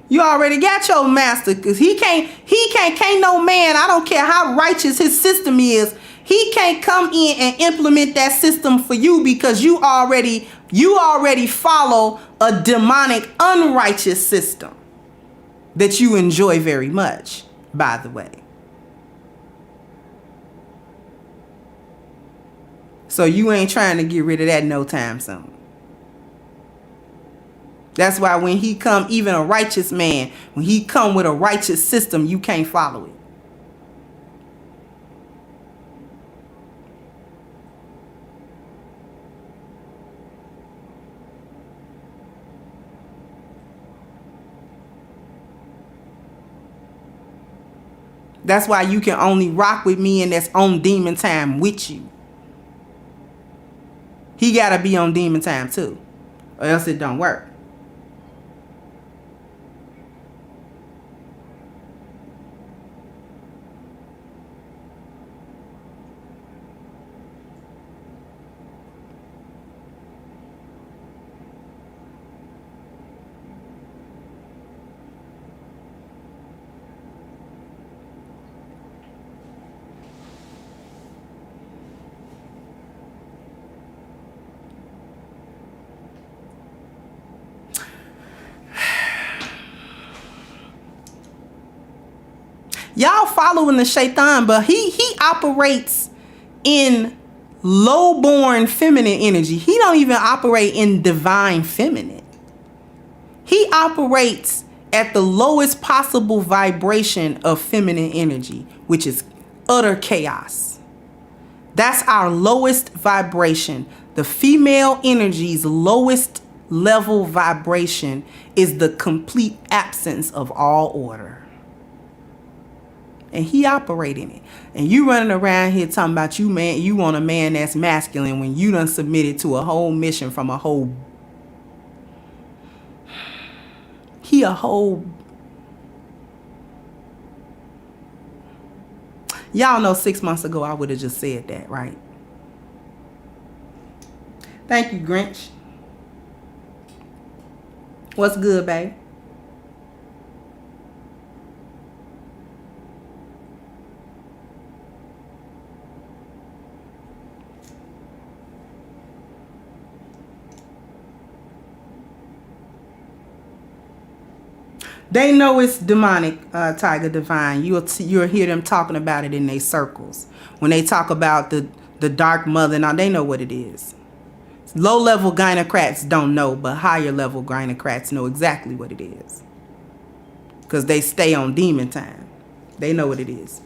You already got your master, because can't no man, I don't care how righteous his system is, he can't come in and implement that system for you because you already follow a demonic, unrighteous system that you enjoy very much, by the way. So you ain't trying to get rid of that no time soon. That's why when he come, even a righteous man, when he come with a righteous system, you can't follow it. That's why you can only rock with me and that's on demon time with you. He got to be on demon time too, or else it don't work. Y'all following the Shaitan, but he operates in low-born feminine energy. He don't even operate in divine feminine. He operates at the lowest possible vibration of feminine energy, which is utter chaos. That's our lowest vibration. The female energy's lowest level vibration is the complete absence of all order. And he operating it. And you running around here talking about you want a man that's masculine when you done submitted to a whole mission from a whole. He a whole. Y'all know 6 months ago I would have just said that, right? Thank you, Grinch. What's good, babe? They know it's demonic, Tiger Divine. You'll hear them talking about it in their circles. When they talk about the dark mother, now they know what it is. Low-level gynocrats don't know, but higher-level gynocrats know exactly what it is. Because they stay on demon time. They know what it is.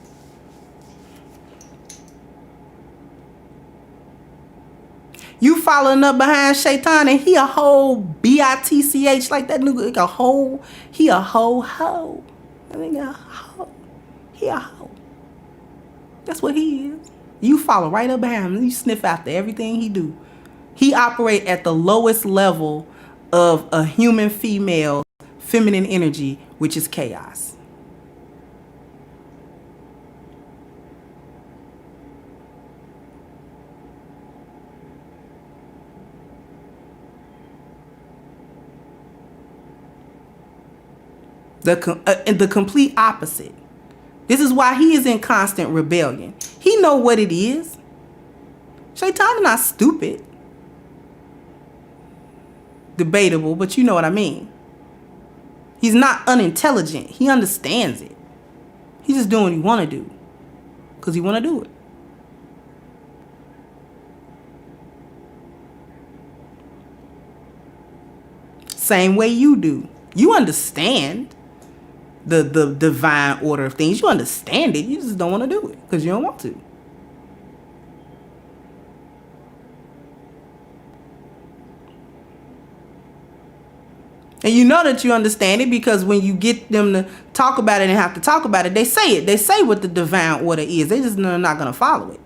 You following up behind Shaitan, and he a whole bitch like that nigga. He a whole hoe. That nigga a hoe. He a hoe. That's what he is. You follow right up behind him. You sniff after everything he do. He operate at the lowest level of a human female feminine energy, which is chaos. The complete opposite. This is why he is in constant rebellion. He know what it is. Shaitan is not stupid. Debatable, but you know what I mean. He's not unintelligent. He understands it. He's just doing what he want to do. Because he want to do it. Same way you do. You understand the divine order of things. You understand it. You just don't want to do it because you don't want to. And you know that you understand it because when you get them to talk about it and have to talk about it, they say it. They say what the divine order is. They just are not going to follow it.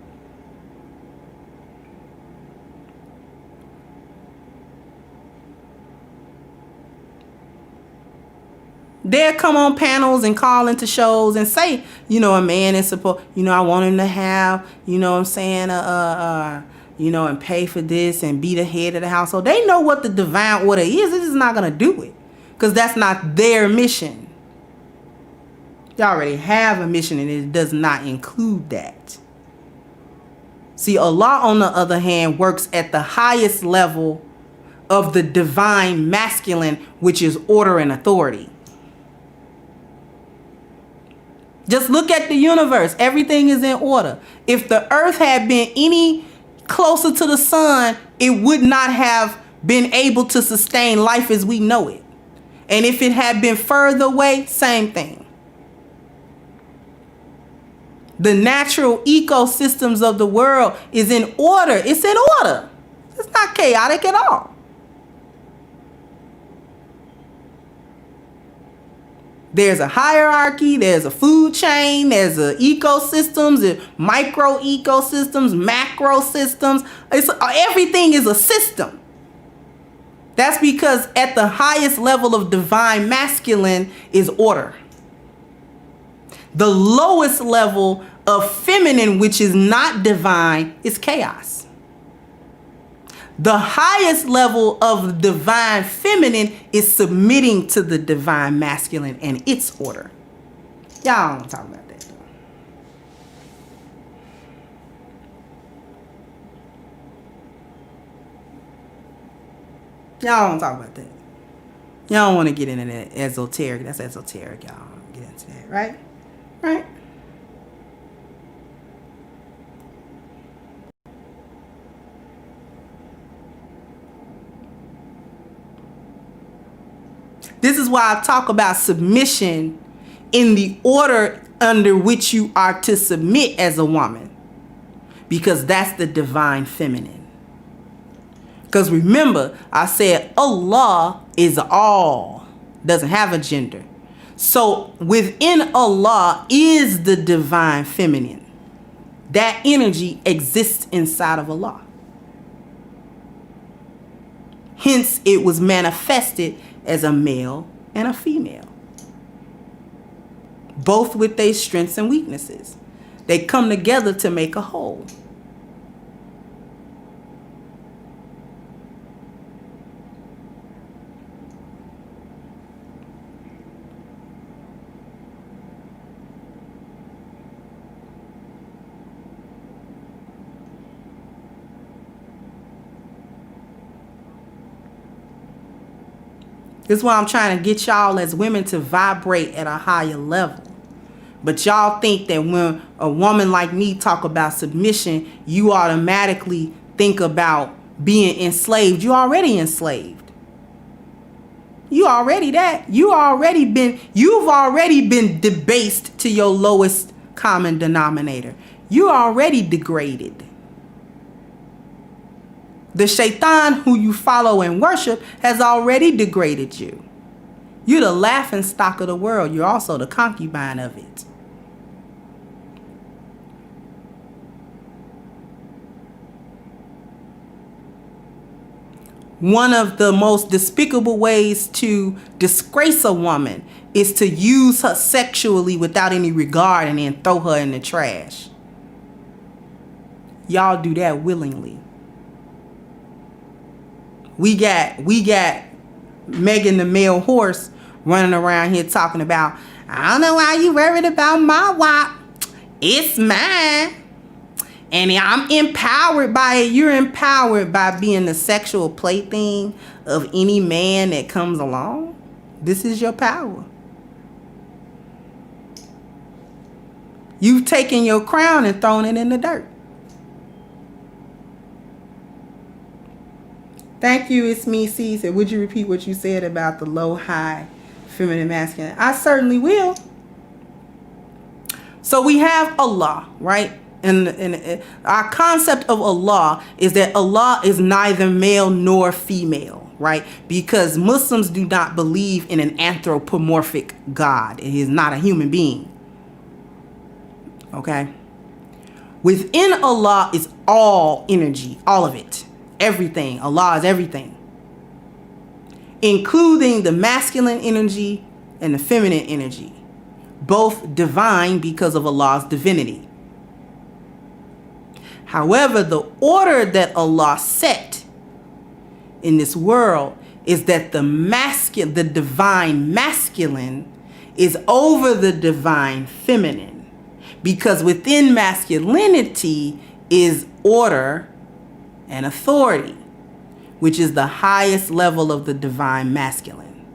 They'll come on panels and call into shows and say, you know, a man is supposed, you know, I want him to have, you know what I'm saying, you know, and pay for this and be the head of the household. They know what the divine order is. They're just not going to do it because that's not their mission. They already have a mission and it does not include that. See, Allah, on the other hand, works at the highest level of the divine masculine, which is order and authority. Just look at the universe. Everything is in order. If the earth had been any closer to the sun, it would not have been able to sustain life as we know it. And if it had been further away, same thing. The natural ecosystems of the world is in order. It's in order. It's not chaotic at all. There's a hierarchy, there's a food chain, there's a ecosystems, there's micro ecosystems, macro systems. Everything is a system. That's because at the highest level of divine masculine is order. The lowest level of feminine, which is not divine, is chaos. The highest level of divine feminine is submitting to the divine masculine and its order. Y'all don't talk about that though. Y'all don't talk about that. Y'all don't want to get into that esoteric. That's esoteric. Y'all don't get into that, right? Right? This is why I talk about submission in the order under which you are to submit as a woman. Because that's the divine feminine. Because remember, I said Allah is all. Doesn't have a gender. So within Allah is the divine feminine. That energy exists inside of Allah. Hence, it was manifested as a male and a female. Both with their strengths and weaknesses. They come together to make a whole. This is why I'm trying to get y'all as women to vibrate at a higher level. But y'all think that when a woman like me talk about submission, you automatically think about being enslaved. You already enslaved. You already that. You've already been debased to your lowest common denominator. You already degraded. The shaitan who you follow and worship has already degraded you. You're the laughing stock of the world. You're also the concubine of it. One of the most despicable ways to disgrace a woman is to use her sexually without any regard and then throw her in the trash. Y'all do that willingly. We got Megan the male horse running around here talking about, I don't know why you worried about my WAP. It's mine. And I'm empowered by it. You're empowered by being the sexual plaything of any man that comes along. This is your power. You've taken your crown and thrown it in the dirt. Thank you, it's me, Caesar. Would you repeat what you said about the low, high, feminine, masculine? I certainly will. So we have Allah, right? And our concept of Allah is that Allah is neither male nor female, right? Because Muslims do not believe in an anthropomorphic God. He is not a human being. Okay? Within Allah is all energy, all of it. Everything. Allah is everything. Including the masculine energy and the feminine energy. Both divine because of Allah's divinity. However, the order that Allah set in this world is that the divine masculine is over the divine feminine. Because within masculinity is order and authority, which is the highest level of the divine masculine.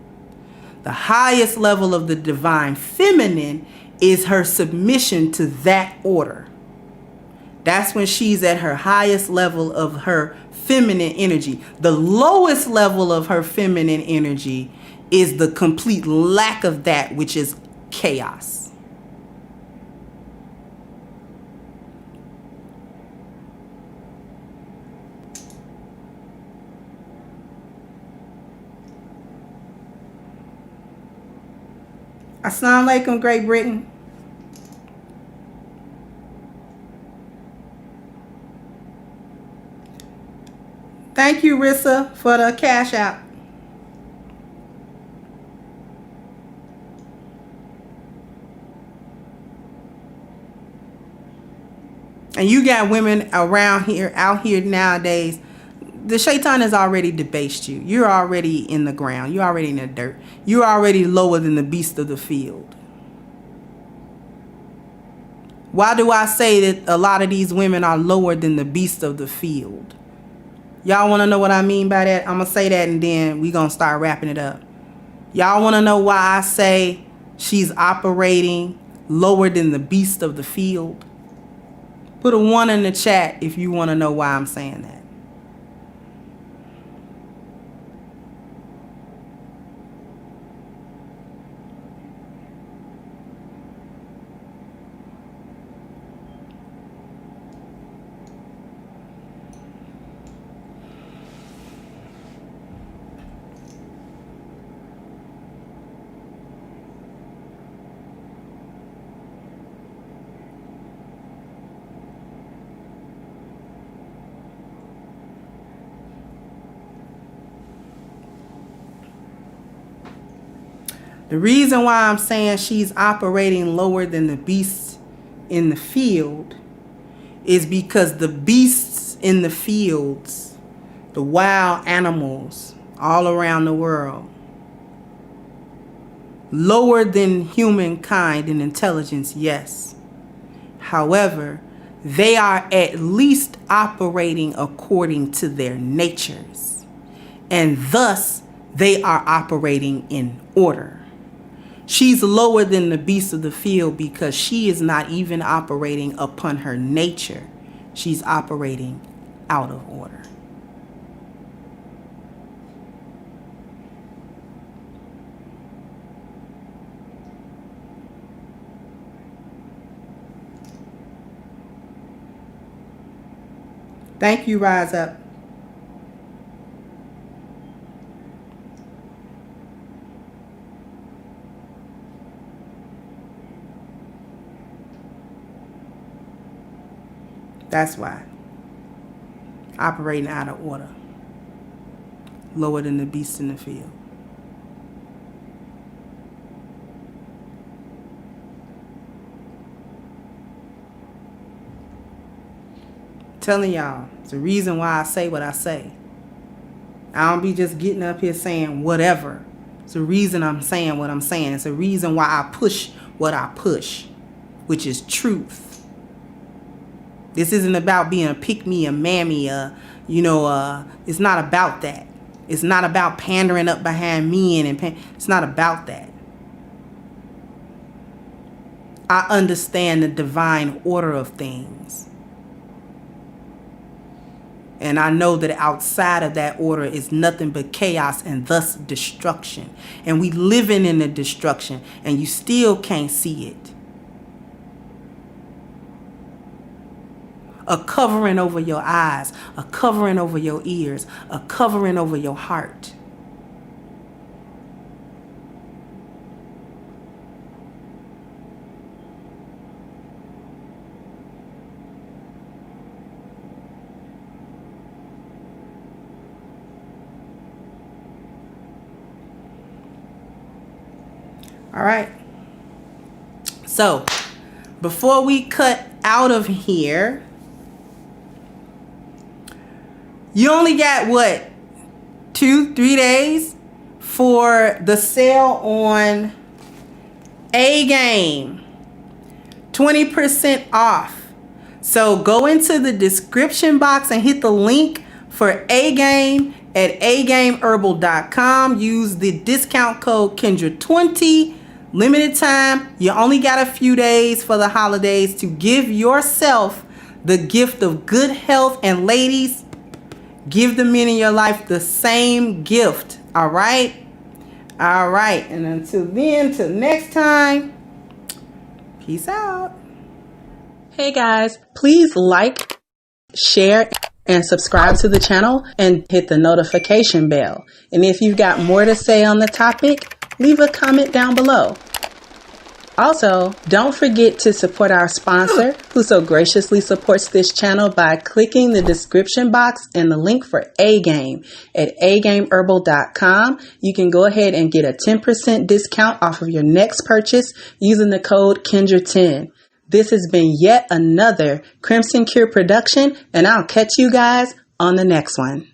The highest level of the divine feminine is her submission to that order. That's when she's at her highest level of her feminine energy. The lowest level of her feminine energy is the complete lack of that, which is chaos. Assalamu alaikum, Great Britain. Thank you, Rissa, for the cash out. And you got women around here, out here nowadays. The shaitan has already debased you. You're already in the ground. You're already in the dirt. You're already lower than the beast of the field. Why do I say that a lot of these women are lower than the beast of the field? Y'all want to know what I mean by that? I'm going to say that and then we're going to start wrapping it up. Y'all want to know why I say she's operating lower than the beast of the field? Put a 1 in the chat if you want to know why I'm saying that. The reason why I'm saying she's operating lower than the beasts in the field is because the beasts in the fields, the wild animals all around the world, lower than humankind in intelligence, yes. However, they are at least operating according to their natures. And thus, they are operating in order. She's lower than the beast of the field because she is not even operating upon her nature. She's operating out of order. Thank you, Rise Up. That's why. Operating out of order. Lower than the beast in the field. Telling y'all, it's the reason why I say what I say. I don't be just getting up here saying whatever. It's the reason I'm saying what I'm saying. It's the reason why I push what I push, which is truth. This isn't about being a pick-me, a mammy, it's not about that. It's not about pandering up behind men it's not about that. I understand the divine order of things. And I know that outside of that order is nothing but chaos and thus destruction. And we living in the destruction and you still can't see it. A covering over your eyes, a covering over your ears, a covering over your heart. All right. So, before we cut out of here, you only got what? 2-3 days for the sale on A Game. 20% off. So go into the description box and hit the link for A Game at agameherbal.com. Use the discount code Kendra20. Limited time. You only got a few days for the holidays to give yourself the gift of good health. And ladies, give the men in your life the same gift. All right? All right. And until then, till next time, peace out. Hey guys, please like, share, and subscribe to the channel and hit the notification bell. And if you've got more to say on the topic, leave a comment down below. Also, don't forget to support our sponsor who so graciously supports this channel by clicking the description box and the link for A Game at agameherbal.com. You can go ahead and get a 10% discount off of your next purchase using the code Kendra10. This has been yet another Crimson Cure production, and I'll catch you guys on the next one.